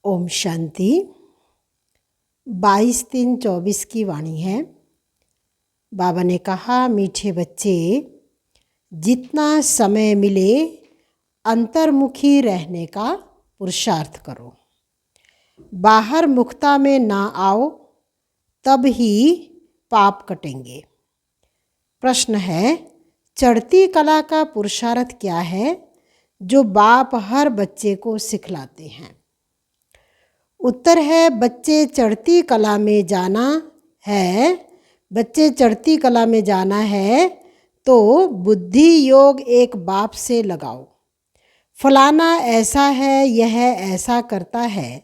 ओम शांति। 22/3/24 की वाणी है। बाबा ने कहा, मीठे बच्चे, जितना समय मिले अंतर्मुखी रहने का पुरुषार्थ करो। बाहर मुखता में ना आओ, तब ही पाप कटेंगे। प्रश्न है, चढ़ती कला का पुरुषार्थ क्या है जो बाप हर बच्चे को सिखलाते हैं? उत्तर है, बच्चे चढ़ती कला में जाना है। बच्चे चढ़ती कला में जाना है तो बुद्धि योग एक बाप से लगाओ। फलाना ऐसा है, यह ऐसा करता है,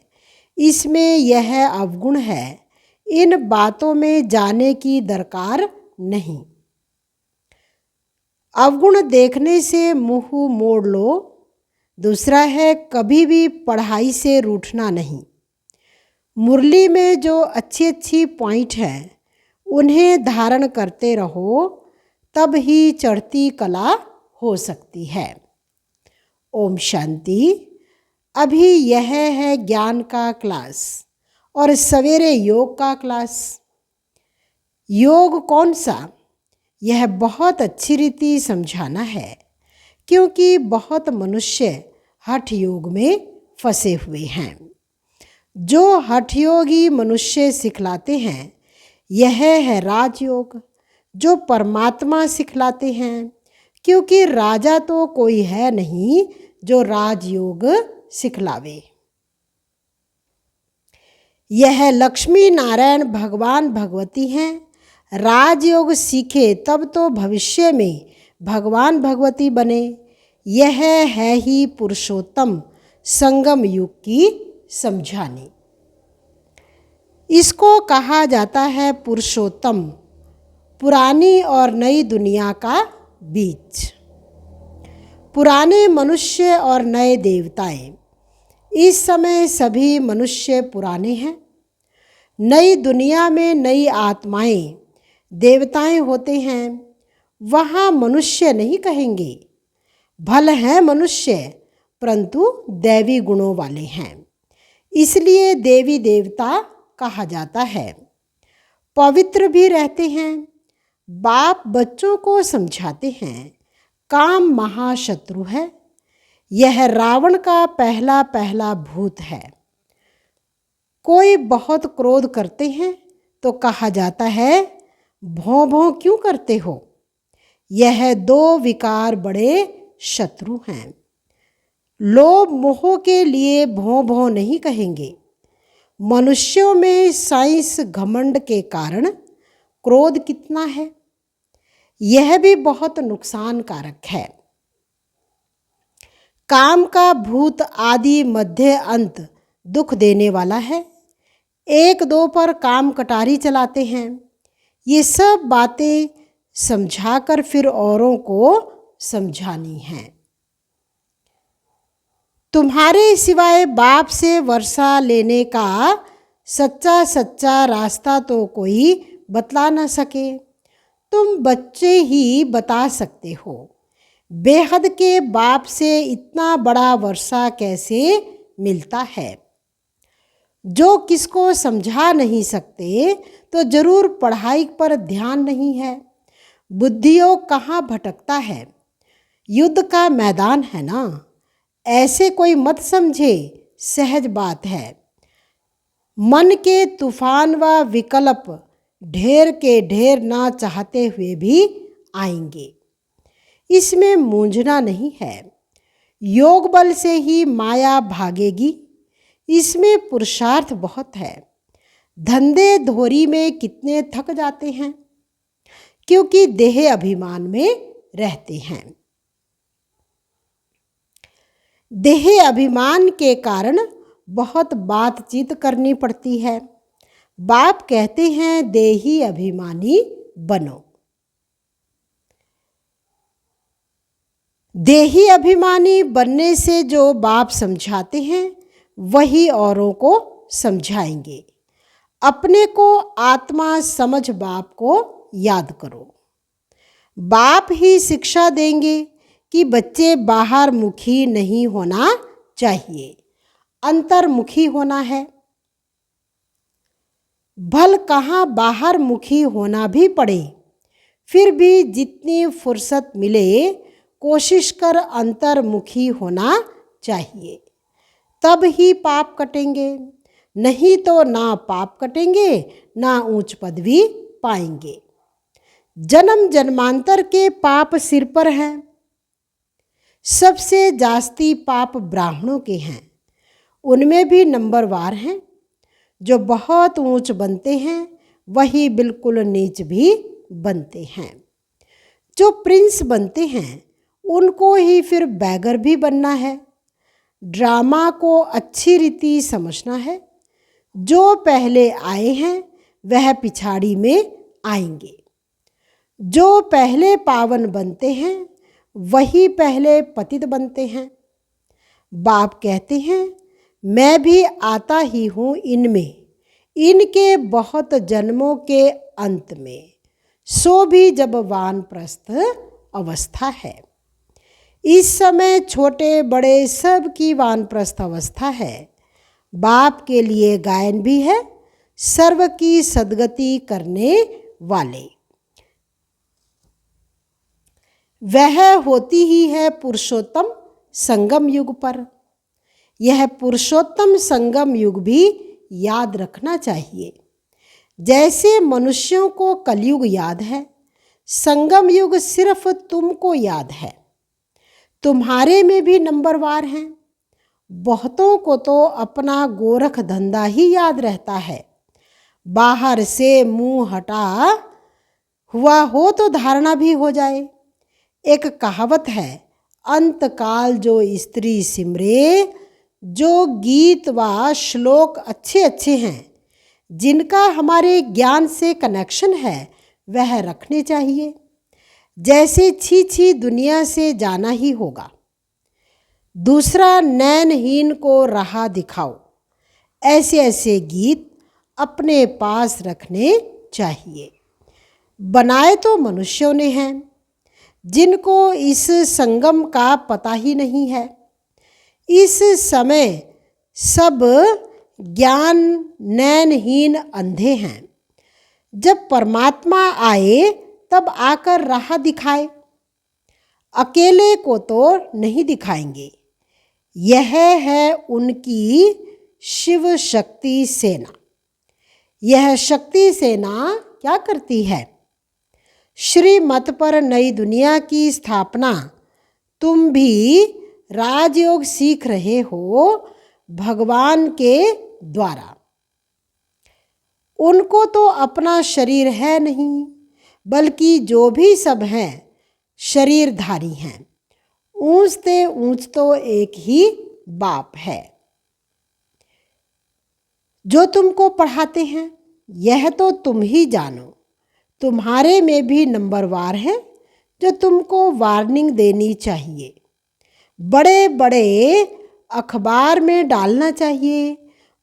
इसमें यह अवगुण है, इन बातों में जाने की दरकार नहीं। अवगुण देखने से मुंह मोड़ लो। दूसरा है, कभी भी पढ़ाई से रूठना नहीं। मुरली में जो अच्छी अच्छी पॉइंट हैं उन्हें धारण करते रहो, तब ही चढ़ती कला हो सकती है। ओम शांति। अभी यह है ज्ञान का क्लास और सवेरे योग का क्लास। योग कौन सा? यह बहुत अच्छी रीति समझाना है, क्योंकि बहुत मनुष्य हठ योग में फंसे हुए हैं। जो हठयोगी मनुष्य सिखलाते हैं यह है राजयोग, जो परमात्मा सिखलाते हैं, क्योंकि राजा तो कोई है नहीं जो राजयोग सिखलावे। यह लक्ष्मी नारायण भगवान भगवती हैं। राजयोग सीखे तब तो भविष्य में भगवान भगवती बने। यह है ही पुरुषोत्तम संगम युग की समझानी। इसको कहा जाता है पुरुषोत्तम, पुरानी और नई दुनिया का बीच। पुराने मनुष्य और नए देवताएं। इस समय सभी मनुष्य पुराने हैं। नई दुनिया में नई आत्माएं देवताएं होते हैं। वहाँ मनुष्य नहीं कहेंगे। भल हैं मनुष्य, परंतु दैवी गुणों वाले हैं, इसलिए देवी देवता कहा जाता है। पवित्र भी रहते हैं। बाप बच्चों को समझाते हैं, काम महाशत्रु है। यह रावण का पहला पहला भूत है। कोई बहुत क्रोध करते हैं तो कहा जाता है, भौं भौं क्यों करते हो? यह दो विकार बड़े शत्रु हैं। लोभ मोह के लिए भौं भौं नहीं कहेंगे। मनुष्यों में साइंस घमंड के कारण क्रोध कितना है, यह भी बहुत नुकसानकारक है। काम का भूत आदि मध्य अंत दुख देने वाला है। एक दो पर काम कटारी चलाते हैं। ये सब बातें समझाकर फिर औरों को समझानी है। तुम्हारे सिवाय बाप से वर्षा लेने का सच्चा सच्चा रास्ता तो कोई बतला न सके। तुम बच्चे ही बता सकते हो। बेहद के बाप से इतना बड़ा वर्षा कैसे मिलता है? जो किसको समझा नहीं सकते तो जरूर पढ़ाई पर ध्यान नहीं है। बुद्धियों कहाँ भटकता है? युद्ध का मैदान है ना, ऐसे कोई मत समझे, सहज बात है। मन के तूफान व विकल्प ढेर के ढेर ना चाहते हुए भी आएंगे, इसमें मूंझना नहीं है। योग बल से ही माया भागेगी, इसमें पुरुषार्थ बहुत है। धंधे धोरी में कितने थक जाते हैं, क्योंकि देह अभिमान में रहते हैं। देह अभिमान के कारण बहुत बातचीत करनी पड़ती है। बाप कहते हैं, देही अभिमानी बनो। देही अभिमानी बनने से जो बाप समझाते हैं वही औरों को समझाएंगे। अपने को आत्मा समझ बाप को याद करो। बाप ही शिक्षा देंगे कि बच्चे बाहर मुखी नहीं होना चाहिए, अंतर्मुखी होना है। भल कहाँ बाहर मुखी होना भी पड़े, फिर भी जितनी फुर्सत मिले कोशिश कर अंतर्मुखी होना चाहिए, तब ही पाप कटेंगे। नहीं तो ना पाप कटेंगे ना ऊंच पदवी पाएंगे। जन्म जन्मांतर के पाप सिर पर हैं। सबसे जास्ती पाप ब्राह्मणों के हैं। उनमें भी नंबरवार हैं। जो बहुत ऊंच बनते हैं वही बिल्कुल नीच भी बनते हैं। जो प्रिंस बनते हैं उनको ही फिर बैगर भी बनना है। ड्रामा को अच्छी रीति समझना है। जो पहले आए हैं वह पिछाड़ी में आएंगे। जो पहले पावन बनते हैं वही पहले पतित बनते हैं। बाप कहते हैं मैं भी आता ही हूँ इनमें, इनके बहुत जन्मों के अंत में, सो भी जब वानप्रस्थ अवस्था है। इस समय छोटे बड़े सब की वानप्रस्थ अवस्था है। बाप के लिए गायन भी है, सर्व की सद्गति करने वाले। वह होती ही है पुरुषोत्तम संगम युग पर। यह पुरुषोत्तम संगम युग भी याद रखना चाहिए। जैसे मनुष्यों को कलयुग याद है, संगम युग सिर्फ तुमको याद है। तुम्हारे में भी नंबरवार हैं। बहुतों को तो अपना गोरख धंधा ही याद रहता है। बाहर से मुंह हटा हुआ हो तो धारणा भी हो जाए। एक कहावत है, अंतकाल जो स्त्री सिमरे। जो गीत व श्लोक अच्छे अच्छे हैं, जिनका हमारे ज्ञान से कनेक्शन है, वह रखने चाहिए। जैसे छी छी दुनिया से जाना ही होगा। दूसरा नैनहीन को राह दिखाओ। ऐसे ऐसे गीत अपने पास रखने चाहिए। बनाए तो मनुष्यों ने हैं, जिनको इस संगम का पता ही नहीं है। इस समय सब ज्ञान नैनहीन अंधे हैं। जब परमात्मा आए तब आकर राह दिखाए। अकेले को तो नहीं दिखाएंगे। यह है उनकी शिव शक्ति सेना। यह शक्ति सेना क्या करती है? श्रीमत पर नई दुनिया की स्थापना। तुम भी राजयोग सीख रहे हो भगवान के द्वारा। उनको तो अपना शरीर है नहीं, बल्कि जो भी सब हैं शरीरधारी हैं। ऊंच ते ऊंच तो एक ही बाप है। जो तुमको पढ़ाते हैं यह तो तुम ही जानो। तुम्हारे में भी नंबरवार है जो तुमको वार्निंग देनी चाहिए। बड़े बड़े अखबार में डालना चाहिए।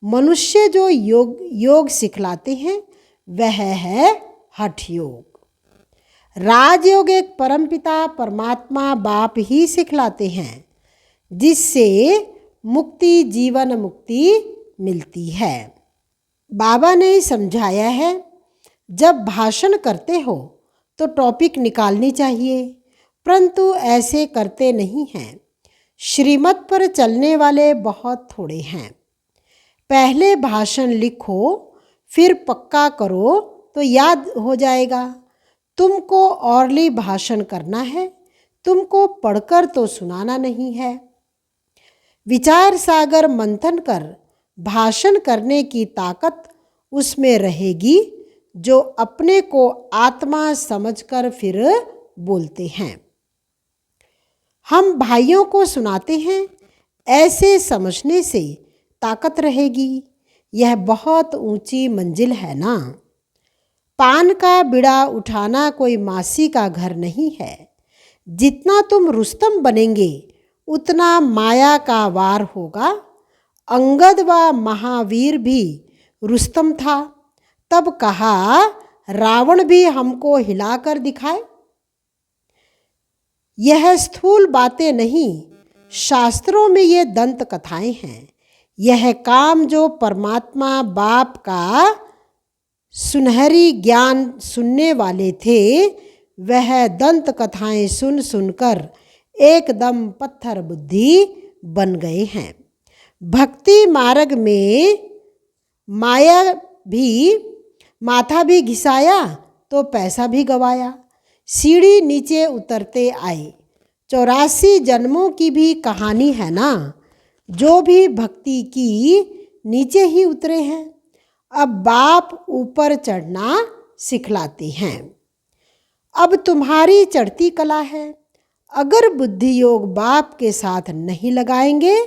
मनुष्य जो योग सिखलाते हैं वह है हठ योग। राजयोग एक परमपिता परमात्मा बाप ही सिखलाते हैं, जिससे मुक्ति जीवन मुक्ति मिलती है। बाबा ने समझाया है, जब भाषण करते हो तो टॉपिक निकालनी चाहिए, परंतु ऐसे करते नहीं हैं। श्रीमत पर चलने वाले बहुत थोड़े हैं। पहले भाषण लिखो फिर पक्का करो तो याद हो जाएगा। तुमको औरली भाषण करना है, तुमको पढ़कर तो सुनाना नहीं है। विचार सागर मंथन कर भाषण करने की ताकत उसमें रहेगी जो अपने को आत्मा समझकर फिर बोलते हैं। हम भाइयों को सुनाते हैं, ऐसे समझने से ताकत रहेगी। यह बहुत ऊंची मंजिल है ना। पान का बिड़ा उठाना कोई मासी का घर नहीं है। जितना तुम रुस्तम बनेंगे उतना माया का वार होगा। अंगद व महावीर भी रुस्तम था, तब कहा रावण भी हमको हिलाकर दिखाए। यह स्थूल बातें नहीं, शास्त्रों में ये दंत कथाएं हैं। यह काम जो परमात्मा बाप का सुनहरी ज्ञान सुनने वाले थे, वह दंत कथाएं सुन सुनकर एकदम पत्थर बुद्धि बन गए हैं। भक्ति मार्ग में माथा भी घिसाया तो पैसा भी गवाया। सीढ़ी नीचे उतरते आए। 84 जन्मों की भी कहानी है ना। जो भी भक्ति की नीचे ही उतरे हैं। अब बाप ऊपर चढ़ना सिखलाते हैं। अब तुम्हारी चढ़ती कला है। अगर बुद्धि योग बाप के साथ नहीं लगाएंगे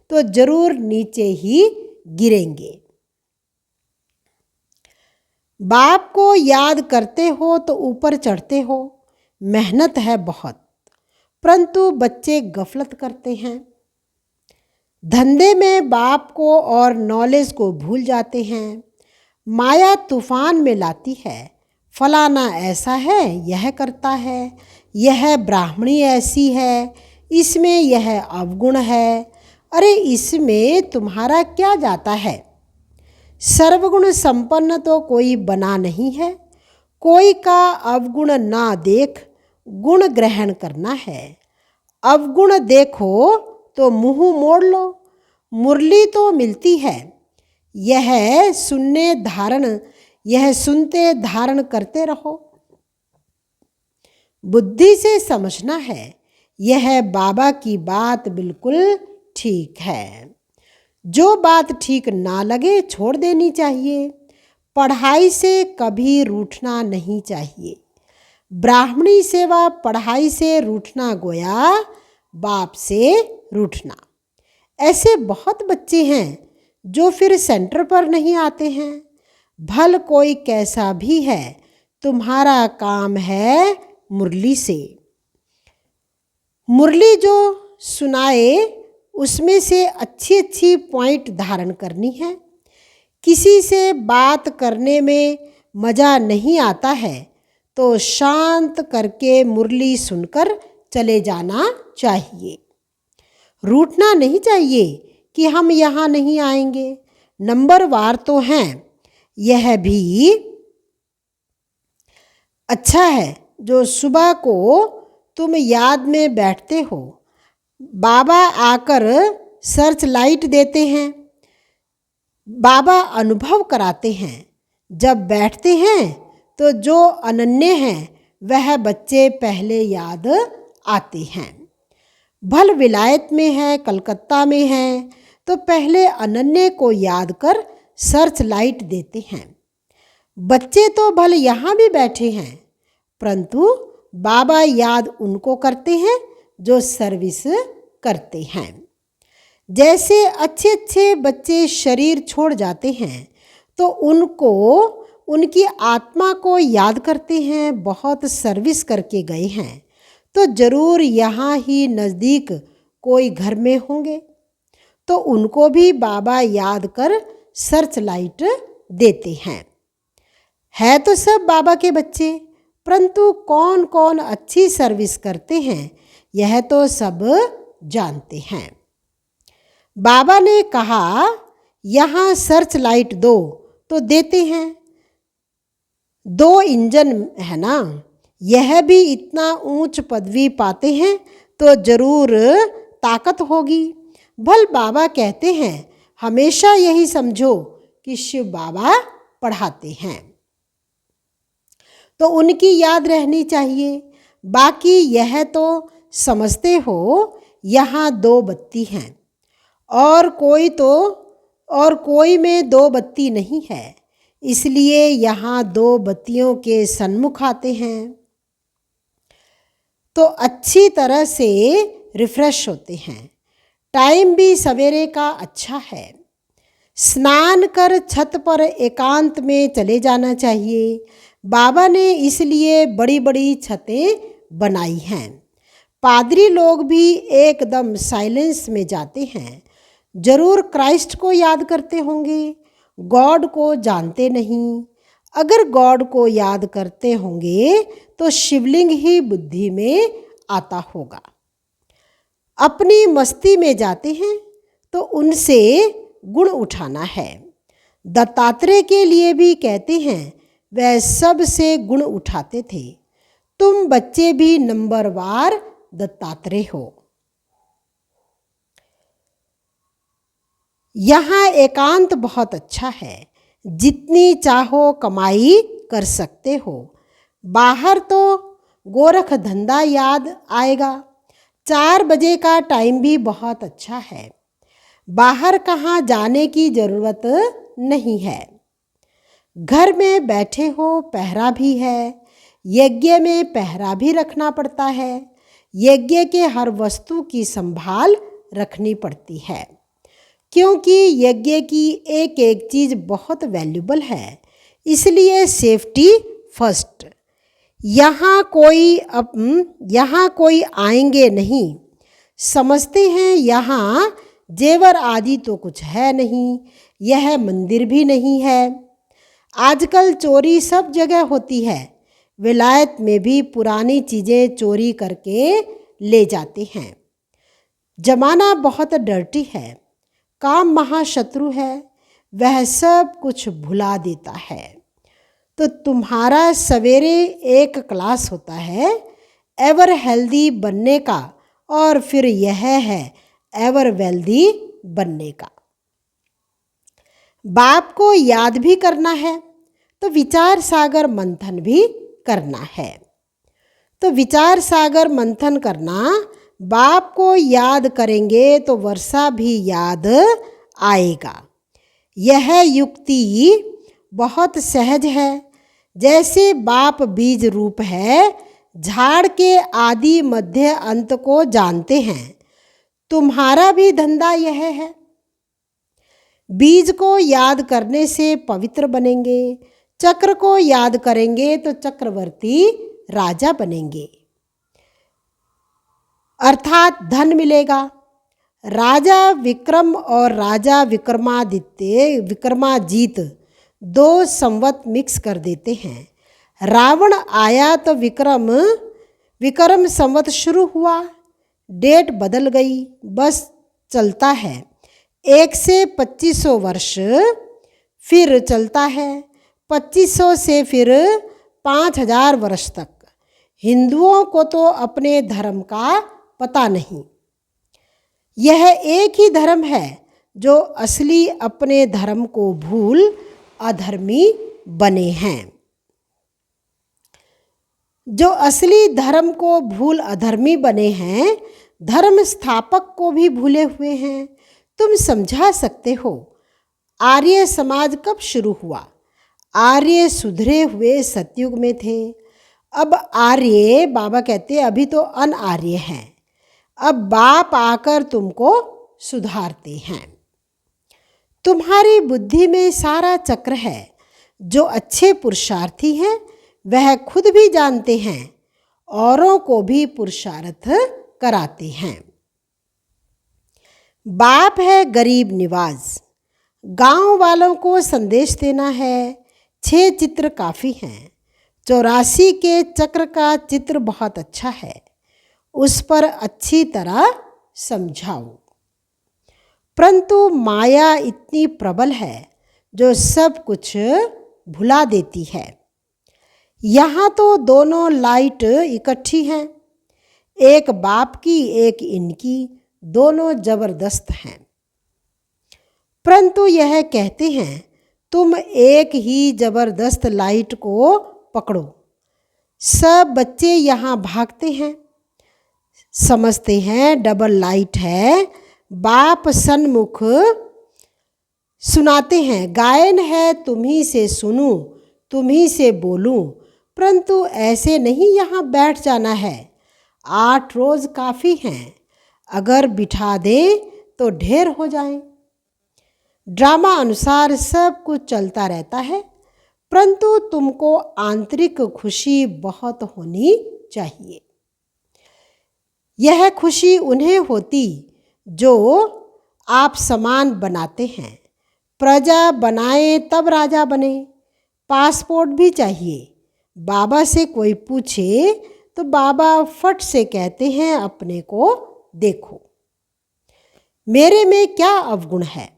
तो जरूर नीचे ही गिरेंगे। बाप को याद करते हो तो ऊपर चढ़ते हो। मेहनत है बहुत, परंतु बच्चे गफलत करते हैं। धंधे में बाप को और नॉलेज को भूल जाते हैं। माया तूफान में लाती है। फलाना ऐसा है, यह करता है, यह ब्राह्मणी ऐसी है, इसमें यह अवगुण है। अरे इसमें तुम्हारा क्या जाता है? सर्वगुण संपन्न तो कोई बना नहीं है। कोई का अवगुण ना देख गुण ग्रहण करना है। अवगुण देखो तो मुंह मोड़ लो। मुरली तो मिलती है। यह सुनते धारण करते रहो। बुद्धि से समझना है। यह बाबा की बात बिल्कुल ठीक है। जो बात ठीक ना लगे छोड़ देनी चाहिए। पढ़ाई से कभी रूठना नहीं चाहिए। ब्राह्मणी सेवा पढ़ाई से रूठना गोया बाप से रूठना। ऐसे बहुत बच्चे हैं जो फिर सेंटर पर नहीं आते हैं। भल कोई कैसा भी है, तुम्हारा काम है मुरली से। मुरली जो सुनाए उसमें से अच्छी अच्छी पॉइंट धारण करनी है। किसी से बात करने में मज़ा नहीं आता है तो शांत करके मुरली सुनकर चले जाना चाहिए। रूठना नहीं चाहिए कि हम यहाँ नहीं आएंगे। नंबरवार तो हैं। यह भी अच्छा है जो सुबह को तुम याद में बैठते हो। बाबा आकर सर्च लाइट देते हैं। बाबा अनुभव कराते हैं। जब बैठते हैं तो जो अनन्य हैं वह बच्चे पहले याद आते हैं। भल विलायत में है, कलकत्ता में है, तो पहले अनन्य को याद कर सर्च लाइट देते हैं। बच्चे तो भल यहाँ भी बैठे हैं, परंतु बाबा याद उनको करते हैं जो सर्विस करते हैं। जैसे अच्छे अच्छे बच्चे शरीर छोड़ जाते हैं तो उनको उनकी आत्मा को याद करते हैं। बहुत सर्विस करके गए हैं तो ज़रूर यहाँ ही नज़दीक कोई घर में होंगे, तो उनको भी बाबा याद कर सर्च लाइट देते हैं। है तो सब बाबा के बच्चे, परंतु कौन कौन अच्छी सर्विस करते हैं यह तो सब जानते हैं। बाबा ने कहा यहाँ सर्च लाइट दो तो देते हैं। 2 इंजन है ना, यह भी इतना ऊंच पदवी पाते हैं तो जरूर ताकत होगी। भल बाबा कहते हैं हमेशा यही समझो कि शिव बाबा पढ़ाते हैं, तो उनकी याद रहनी चाहिए। बाकी यह तो समझते हो यहाँ 2 बत्ती हैं और कोई में 2 बत्ती नहीं है, इसलिए यहाँ 2 बत्तियों के सन्मुख आते हैं तो अच्छी तरह से रिफ्रेश होते हैं। टाइम भी सवेरे का अच्छा है। स्नान कर छत पर एकांत में चले जाना चाहिए। बाबा ने इसलिए बड़ी बड़ी छतें बनाई हैं। पादरी लोग भी एकदम साइलेंस में जाते हैं। जरूर क्राइस्ट को याद करते होंगे, गॉड को जानते नहीं। अगर गॉड को याद करते होंगे तो शिवलिंग ही बुद्धि में आता होगा। अपनी मस्ती में जाते हैं तो उनसे गुण उठाना है। दत्तात्रेय के लिए भी कहते हैं वह सबसे गुण उठाते थे। तुम बच्चे भी नंबरवार दत्तात्रेय हो। यहाँ एकांत बहुत अच्छा है। जितनी चाहो कमाई कर सकते हो। बाहर तो गोरख धंधा याद आएगा। 4 बजे का टाइम भी बहुत अच्छा है। बाहर कहाँ जाने की ज़रूरत नहीं है। घर में बैठे हो, पहरा भी है। यज्ञ में पहरा भी रखना पड़ता है। यज्ञ के हर वस्तु की संभाल रखनी पड़ती है, क्योंकि यज्ञ की एक एक चीज़ बहुत वैल्यूबल है। इसलिए सेफ्टी फर्स्ट। यहाँ कोई आएंगे नहीं। समझते हैं यहाँ जेवर आदि तो कुछ है नहीं, यह मंदिर भी नहीं है। आजकल चोरी सब जगह होती है। विलायत में भी पुरानी चीज़ें चोरी करके ले जाते हैं। जमाना बहुत डर्टी है। काम महाशत्रु है, वह सब कुछ भुला देता है। तो तुम्हारा सवेरे एक क्लास होता है एवर हेल्दी बनने का, और फिर यह है एवर वेल्दी बनने का। बाप को याद भी करना है तो विचार सागर मंथन भी करना है। तो विचार सागर मंथन करना, बाप को याद करेंगे तो वर्षा भी याद आएगा। यह युक्ति बहुत सहज है। जैसे बाप बीज रूप है, झाड़ के आदि मध्य अंत को जानते हैं। तुम्हारा भी धंधा यह है। बीज को याद करने से पवित्र बनेंगे। चक्र को याद करेंगे तो चक्रवर्ती राजा बनेंगे, अर्थात धन मिलेगा। राजा विक्रम और राजा विक्रमाजीत 2 संवत मिक्स कर देते हैं। रावण आया तो विक्रम संवत शुरू हुआ, डेट बदल गई, बस चलता है। 1 से 2500 वर्ष फिर चलता है, 2500 से फिर 5000 वर्ष तक। हिंदुओं को तो अपने धर्म का पता नहीं। यह एक ही धर्म है जो असली अपने धर्म को भूल अधर्मी बने हैं। जो असली धर्म को भूल अधर्मी बने हैं, धर्म स्थापक को भी भूले हुए हैं। तुम समझा सकते हो आर्य समाज कब शुरू हुआ? आर्य सुधरे हुए सतयुग में थे। अब आर्य, बाबा कहते अभी तो अनआर्य हैं। अब बाप आकर तुमको सुधारते हैं। तुम्हारी बुद्धि में सारा चक्र है। जो अच्छे पुरुषार्थी हैं वह खुद भी जानते हैं, औरों को भी पुरुषार्थ कराते हैं। बाप है गरीब निवाज। गांव वालों को संदेश देना है। 6 चित्र काफ़ी हैं। 84 के चक्र का चित्र बहुत अच्छा है, उस पर अच्छी तरह समझाओ। परंतु माया इतनी प्रबल है जो सब कुछ भुला देती है। यहाँ तो दोनों लाइट इकट्ठी हैं, एक बाप की एक इनकी, दोनों जबरदस्त हैं। परंतु यह कहते हैं तुम एक ही जबरदस्त लाइट को पकड़ो। सब बच्चे यहाँ भागते हैं, समझते हैं डबल लाइट है। बाप सन्मुख सुनाते हैं, गायन है तुम्ही से सुनूं, तुम्ही से बोलूं। परंतु ऐसे नहीं यहाँ बैठ जाना है। 8 रोज़ काफ़ी हैं, अगर बिठा दें तो ढेर हो जाएं। ड्रामा अनुसार सब कुछ चलता रहता है, परंतु तुमको आंतरिक खुशी बहुत होनी चाहिए। यह खुशी उन्हें होती जो आप समान बनाते हैं। प्रजा बनाए तब राजा बने। पासपोर्ट भी चाहिए। बाबा से कोई पूछे तो बाबा फट से कहते हैं अपने को देखो, मेरे में क्या अवगुण है।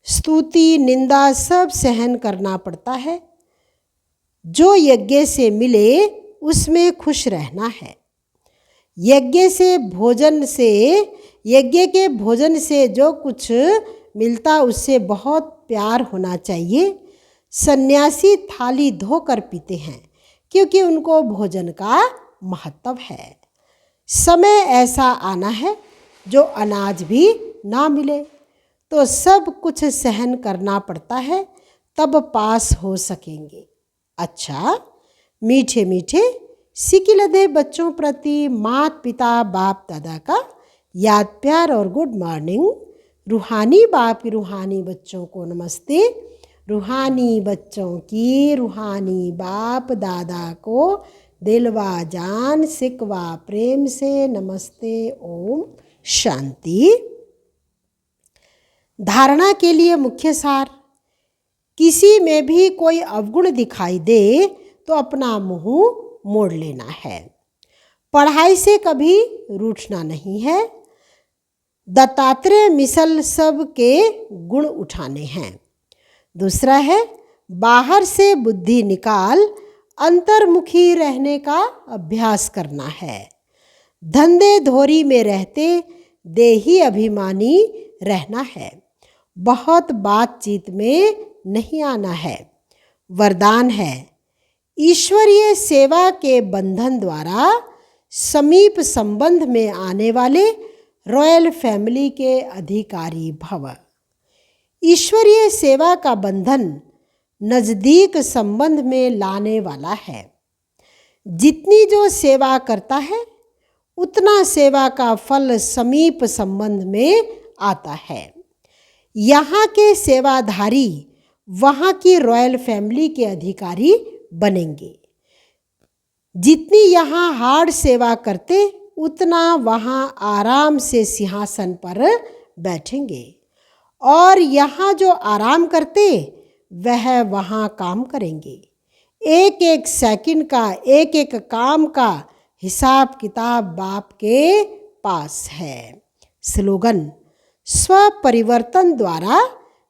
स्तुति, निंदा सब सहन करना पड़ता है। जो यज्ञ से मिले उसमें खुश रहना है। यज्ञ के भोजन से जो कुछ मिलता उससे बहुत प्यार होना चाहिए। सन्यासी थाली धोकर पीते हैं क्योंकि उनको भोजन का महत्व है। समय ऐसा आना है जो अनाज भी ना मिले तो सब कुछ सहन करना पड़ता है, तब पास हो सकेंगे। अच्छा, मीठे मीठे सिकिलधे बच्चों प्रति माता पिता बाप दादा का याद प्यार और गुड मॉर्निंग। रूहानी बाप की रूहानी बच्चों को नमस्ते। रूहानी बच्चों की रूहानी बाप दादा को दिलवा जान सिकवा प्रेम से नमस्ते। ओम शांति। धारणा के लिए मुख्य सार। किसी में भी कोई अवगुण दिखाई दे तो अपना मुंह मोड़ लेना है। पढ़ाई से कभी रूठना नहीं है। दत्तात्रेय मिसल सब के गुण उठाने हैं। दूसरा है, बाहर से बुद्धि निकाल अंतर्मुखी रहने का अभ्यास करना है। धंधे धोरी में रहते देही अभिमानी रहना है। बहुत बातचीत में नहीं आना है। वरदान है, ईश्वरीय सेवा के बंधन द्वारा समीप संबंध में आने वाले रॉयल फैमिली के अधिकारी भव। ईश्वरीय सेवा का बंधन नज़दीक संबंध में लाने वाला है। जितनी जो सेवा करता है उतना सेवा का फल समीप संबंध में आता है। यहाँ के सेवाधारी वहाँ की रॉयल फैमिली के अधिकारी बनेंगे। जितनी यहाँ हार्ड सेवा करते उतना वहाँ आराम से सिंहासन पर बैठेंगे, और यहाँ जो आराम करते वह वहाँ काम करेंगे। एक एक सेकंड का, एक एक काम का हिसाब किताब बाप के पास है। स्लोगन, स्व परिवर्तन द्वारा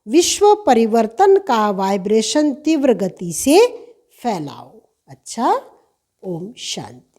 विश्व परिवर्तन का वाइब्रेशन तीव्र गति से फैलाओ। अच्छा, ओम शांति।